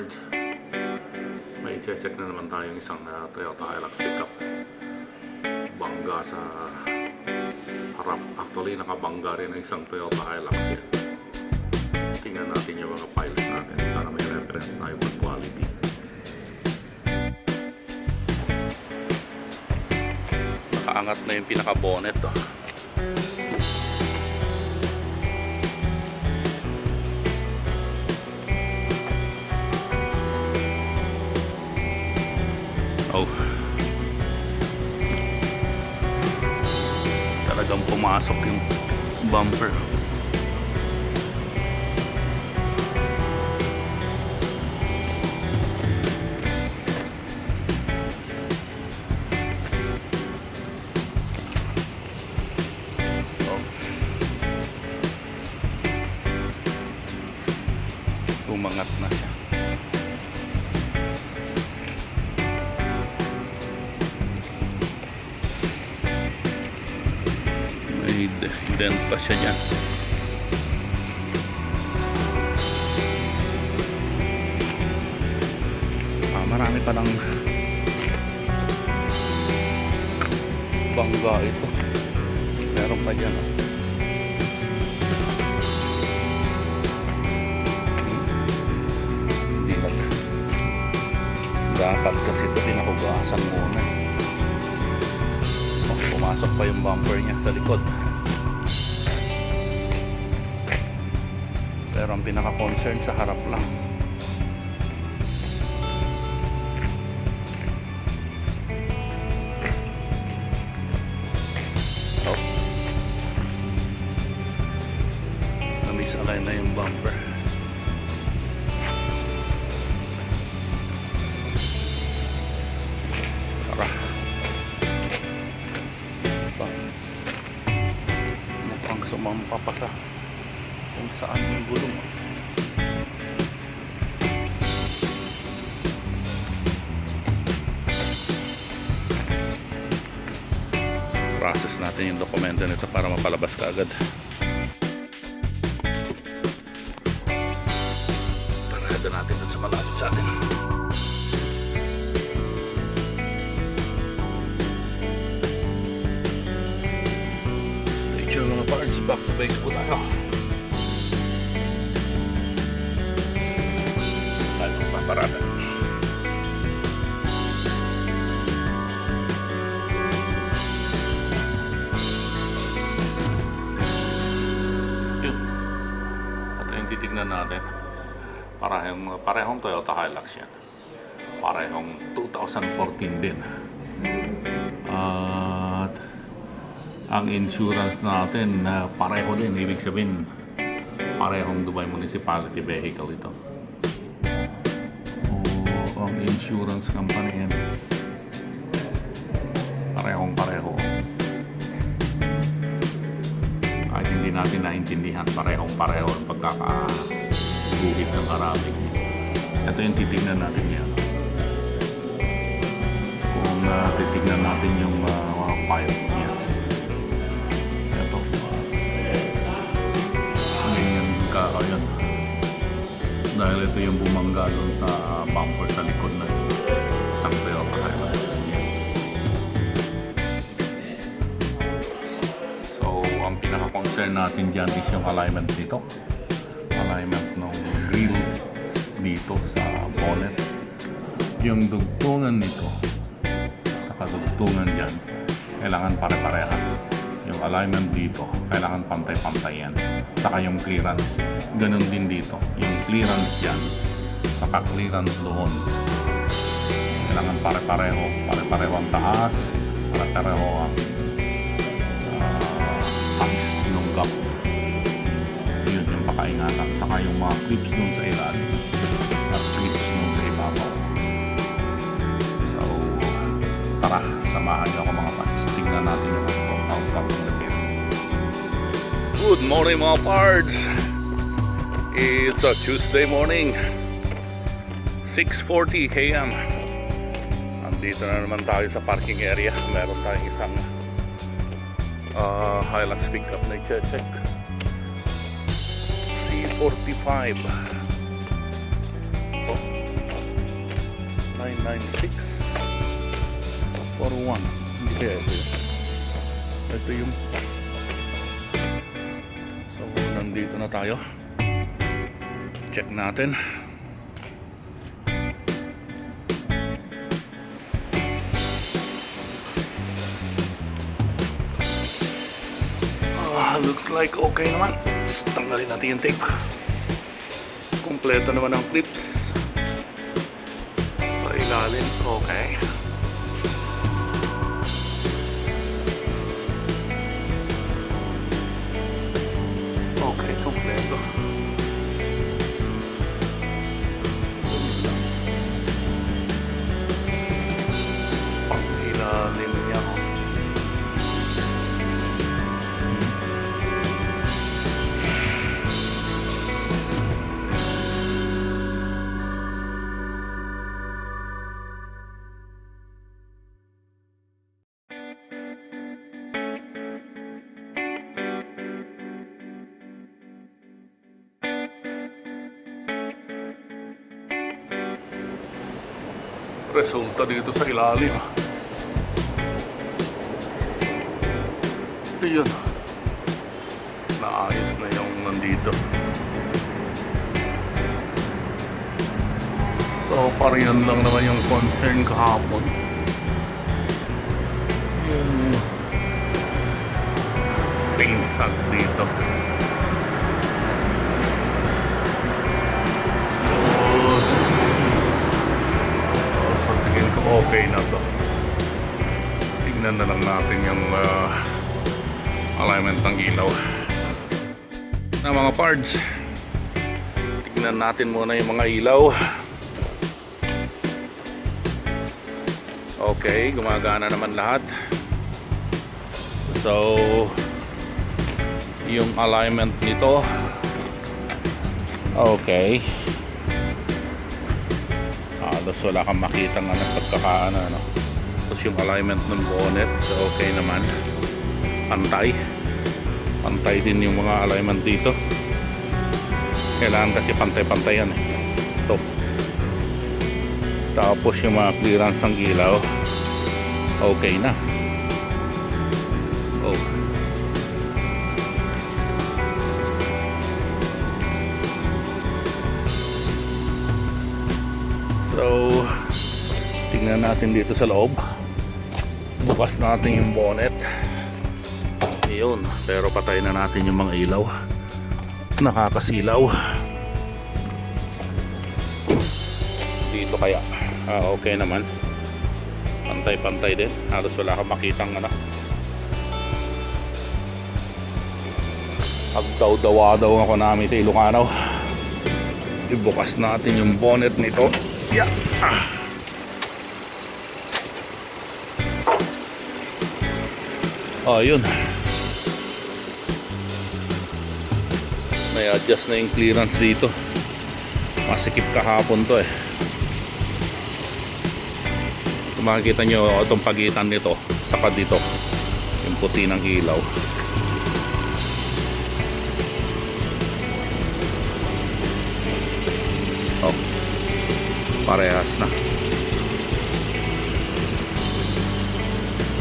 parts. May check na naman tayong isang Toyota Hilux pickup. Bangga sa harap. Actually nakabangga rin ang isang Toyota Hilux yan. Tingnan natin yung mga files natin para may reference tayo for quality. Nakaangat na yung pinaka-bonnet to. Oh. Talagang pumasok yung bumper. Oh. Umangat na siya. Dent pa siya dyan. Marami pa lang bangga ito. Meron pa dyan. Hindi dapat kasi ito pinakugasan muna. Oh, pumasok pa yung bumper niya sa likod. Pero ang pinaka-concern sa harap lang. Oh. Na-misalign na yung bumper. Tara. Mukhang sumampa pa sa kung saan yung gulong. Process natin yung dokumento nito para mapalabas ka agad. Parada natin dun sa malapit sa atin. Stay tuned mga parts, back to base po tayo. Parada. Yun. Ito yung titignan natin. Parehong Toyota Hilux yan. Parehong 2014 din. At ang insurance natin pareho din. Ibig sabihin parehong Dubai Municipality vehicle ito. Ang insurance company yan. Parehong-pareho. Kahit hindi natin naintindihan, parehong-pareho ang pagkakaguhit ng Arabic. Ito yung titignan natin yan. Kung titignan natin yung mga files niya. Ito. Ngayon kakayan. Dahil ito yung bumangga doon sa bumper sa likod na isang Toyota Hilux. So, ang pinaka-concern natin dyan is yung alignment dito. Alignment ng grill dito sa bonnet. Yung dugtungan nito sa kadugtungan dyan, kailangan pare-parehas. Yung alignment dito, kailangan pantay-pantay yan. Saka yung clearance, ganun din dito. Yung clearance dyan, saka clearance doon. Kailangan pare-pareho. Pare-pareho ang taas, pare-pareho ang size ng gap. Yun yung pakaingatan. Saka yung mga clips doon sa ilalim at clips doon sa ibabaw. So, tara, samahan niyo ako mga fans. Tingnan natin yung outcome ng repair. Good morning mga parts! It's a Tuesday morning, 6:40 AM. Nandito na naman tayo sa parking area. Meron tayong isang Hilux pickup na i-check. C45. Oh, 19641. Hindi kaya ito yun. Ito yung so nandito na tayo. Check natin. Looks like okay naman. Tanggalin natin yung tape. Kompleto naman ang clips. Sa ilalim, okay. Okay, kompleto. Pang ilalim niya. Resulta dito sa ilalim. Ayun. Naayos na yung nandito. So, pariyan lang naman yung concern kahapon. Yung paint sack dito. Okay na to. Tignan na lang natin yung alignment ng ilaw na mga parts. Tignan natin muna yung mga ilaw. Okay, gumagana naman lahat. So yung alignment nito okay. Halos wala kang makita nga ng pagkakaano, no? Tapos yung alignment ng bonnet, so okay naman. Pantay din yung mga alignment dito. Kailangan kasi pantay-pantay yan eh. Ito. Tapos yung mga clearance ng ilaw okay na. Oh. So, tingnan natin dito sa loob. Bukas natin yung bonnet. Ayun, pero patay na natin yung mga ilaw. Nakakasilaw. Dito kaya. Okay naman. Pantay-pantay din. Halos wala kang makitang ano. Agdaw-dawa-daw ako namin ito Ilocano. Ibukas natin yung bonnet nito. Yeah. Oh, yun. May adjust na yung clearance dito. Masikip kahapon to eh. Kung makikita nyo itong pagitan nito saka dito yung puti ng ilaw. Oh, parehas na.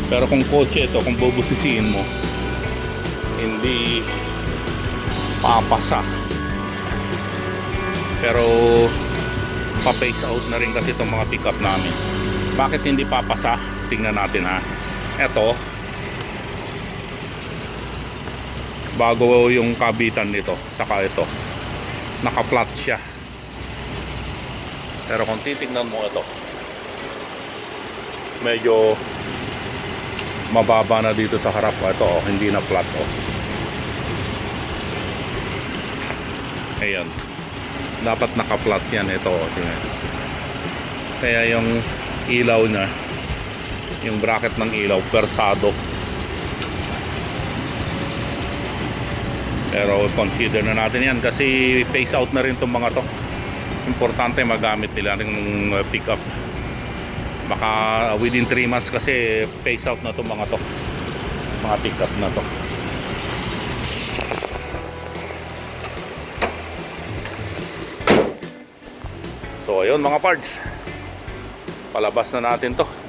Pero kung kotse ito, kung bubusisiin mo, hindi papasa. Pero pa-phase out na rin kasi itong mga pickup namin. Bakit hindi papasa? Tingnan natin ha. Ito, bago yung kabitan nito, saka ito, naka-flat siya. Pero kung titignan mo ito, medyo mababa na dito sa harap. Ito oh, hindi na flat oh. Ayan, dapat naka-flat yan. Ito oh, tingnan. Kaya yung ilaw na, yung bracket ng ilaw persado. Pero consider na natin yan kasi phase out na rin itong mga to. Importante magamit nila ng pickup. Baka within 3 months kasi phase out na itong mga to, mga pickup na to. So ayun mga parts, palabas na natin to.